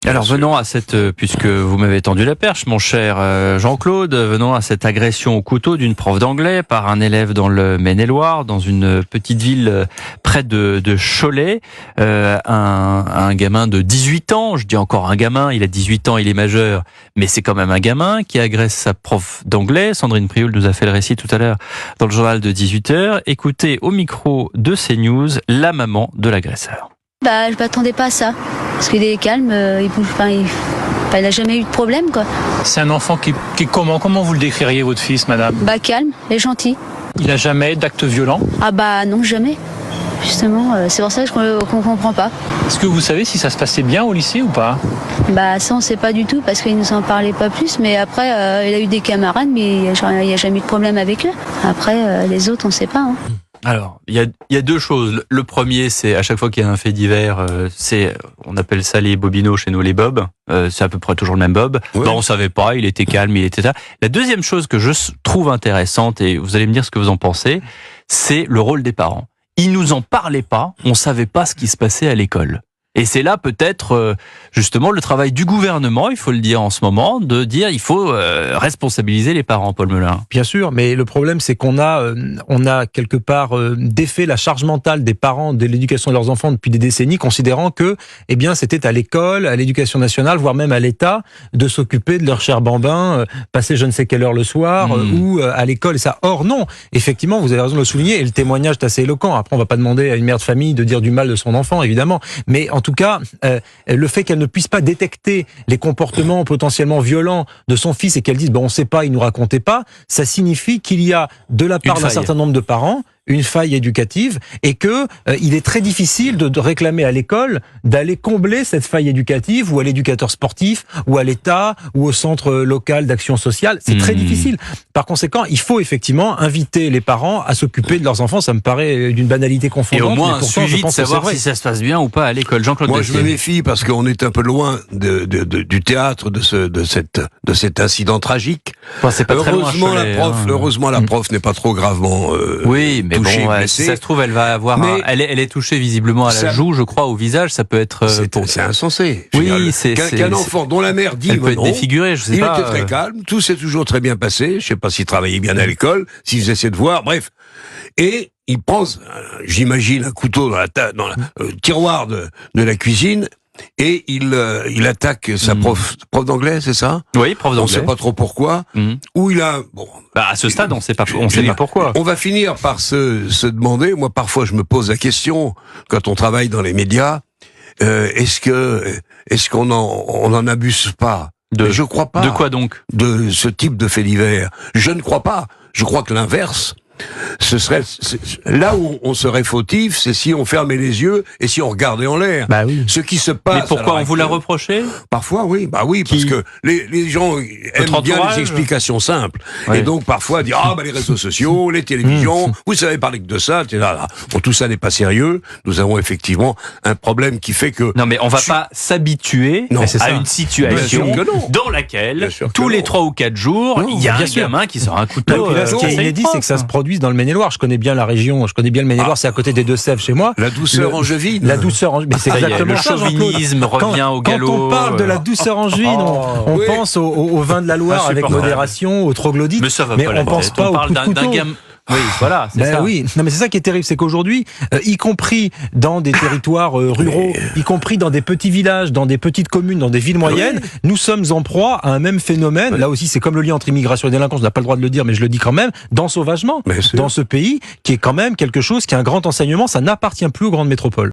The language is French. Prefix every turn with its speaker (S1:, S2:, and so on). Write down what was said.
S1: Alors venons à puisque vous m'avez tendu la perche, mon cher Jean-Claude, venons à cette agression au couteau d'une prof d'anglais par un élève dans le Maine-et-Loire, dans une petite ville près de Cholet. Un gamin de 18 ans, je dis encore un gamin, il a 18 ans, il est majeur, mais c'est quand même un gamin qui agresse sa prof d'anglais. Sandrine Prioul nous a fait le récit tout à l'heure dans le journal de 18h. Écoutez au micro de CNews la maman de l'agresseur.
S2: Je m'attendais pas à ça, parce qu'il est calme, il bouge pas, il n'a jamais eu de problème, quoi.
S3: C'est un enfant qui est comment vous le décririez, votre fils, madame?
S2: Calme et gentil.
S3: Il n'a jamais d'actes violents?
S2: Non, jamais. Justement, c'est pour ça qu'on comprend pas.
S3: Est-ce que vous savez si ça se passait bien au lycée ou pas?
S2: Ça, on sait pas du tout, parce qu'il nous en parlait pas plus, mais après, il a eu des camarades, mais il n'y a jamais eu de problème avec eux. Après, les autres, on sait pas, hein.
S1: Alors, il y a deux choses. Le premier, c'est à chaque fois qu'il y a un fait divers, on appelle ça les bobinos chez nous, les bobs. C'est à peu près toujours le même bob.
S4: Ouais.
S1: On savait pas, il était calme, il était là. La deuxième chose que je trouve intéressante, et vous allez me dire ce que vous en pensez, c'est le rôle des parents. Ils nous en parlaient pas, on savait pas ce qui se passait à l'école. Et c'est là peut-être justement le travail du gouvernement, il faut le dire en ce moment, de dire il faut responsabiliser les parents, Paul Melun.
S5: Bien sûr, mais le problème c'est qu'on a quelque part défait la charge mentale des parents de l'éducation de leurs enfants depuis des décennies, considérant que c'était à l'école, à l'éducation nationale, voire même à l'État, de s'occuper de leurs chers bambins, passer je ne sais quelle heure le soir ou à l'école. Et ça, or non, effectivement, vous avez raison de le souligner, et le témoignage est assez éloquent. Après, on va pas demander à une mère de famille de dire du mal de son enfant, évidemment, mais en tout cas, le fait qu'elle ne puisse pas détecter les comportements potentiellement violents de son fils et qu'elle dise on sait pas, il nous racontait pas, ça signifie qu'il y a de la part d'un certain nombre de parents une faille éducative et que il est très difficile de réclamer à l'école d'aller combler cette faille éducative ou à l'éducateur sportif ou à l'État ou au centre local d'action sociale. C'est très difficile. Par conséquent, il faut effectivement inviter les parents à s'occuper de leurs enfants. Ça me paraît d'une banalité confondante.
S1: Et au moins
S5: mais pourtant,
S1: un suivi
S5: je pense
S1: de savoir
S5: que c'est
S1: si ça se passe bien ou pas à l'école. Jean-Claude
S4: Moi,
S1: Dessier.
S4: je me méfie parce qu'on est un peu loin du théâtre de cet incident tragique.
S1: C'est pas très loin, Cholet,
S4: Heureusement, la prof n'est pas trop gravement
S1: oui, mais
S4: touchée,
S1: bon,
S4: blessée.
S1: si ça se trouve, elle va avoir elle est touchée visiblement à la joue, je crois, au visage. Ça peut être.
S4: C'est insensé.
S1: Oui,
S4: qu'un enfant dont la mère dit
S1: elle peut être défigurée, je sais pas.
S4: Il était très calme, tout s'est toujours très bien passé. Je sais pas s'il travaillait bien à l'école, s'il faisait ses devoirs, bref. Et il prend, j'imagine, un couteau dans le tiroir de la cuisine. Et il attaque sa prof d'anglais, c'est ça?
S1: Oui, prof d'anglais.
S4: On sait pas trop pourquoi. Où il a
S1: à ce stade, on sait pas pourquoi.
S4: On va finir par se demander. Moi, parfois, je me pose la question quand on travaille dans les médias. Est-ce qu'on en abuse pas? Je crois pas.
S1: De quoi donc?
S4: De ce type de fait divers. Je ne crois pas. Je crois que l'inverse. Là où on serait fautif, c'est si on fermait les yeux et si on regardait en l'air.
S5: Oui.
S4: Ce qui se passe.
S1: Mais pourquoi on vous l'a reproché?
S4: Parfois, oui. Parce que les gens aiment bien les explications simples. Oui. Et donc, parfois, dire, les réseaux sociaux, les télévisions, vous savez parler que de ça, là. Bon, tout ça n'est pas sérieux. Nous avons effectivement un problème qui fait que...
S1: Non, mais on va pas s'habituer à une situation dans laquelle, tous les 3 ou 4 jours, il y a un gamin qui sort un couteau.
S5: Ce qui est inédit, c'est que ça se produit dans le Maine-et-Loire. Je connais bien la région, je connais bien le Maine-et-Loire, c'est à côté des Deux-Sèvres chez moi.
S4: La douceur angevine.
S5: La douceur angevine. Mais c'est exactement ça,
S1: le chauvinisme revient au galop.
S5: Quand on parle de la douceur angevine, on pense au vin de la Loire avec modération, au troglodyte.
S1: Mais ça va
S5: mais
S1: pas
S5: on pense pas au coup de couteau.
S1: Oui, voilà, c'est ça.
S5: Oui, non, mais c'est ça qui est terrible, c'est qu'aujourd'hui, y compris dans des territoires ruraux, y compris dans des petits villages, dans des petites communes, dans des villes moyennes, nous sommes en proie à un même phénomène. Là aussi, c'est comme le lien entre immigration et délinquance, on n'a pas le droit de le dire, mais je le dis quand même, d'ensauvagement dans ce pays, qui est quand même quelque chose qui a un grand enseignement, ça n'appartient plus aux grandes métropoles.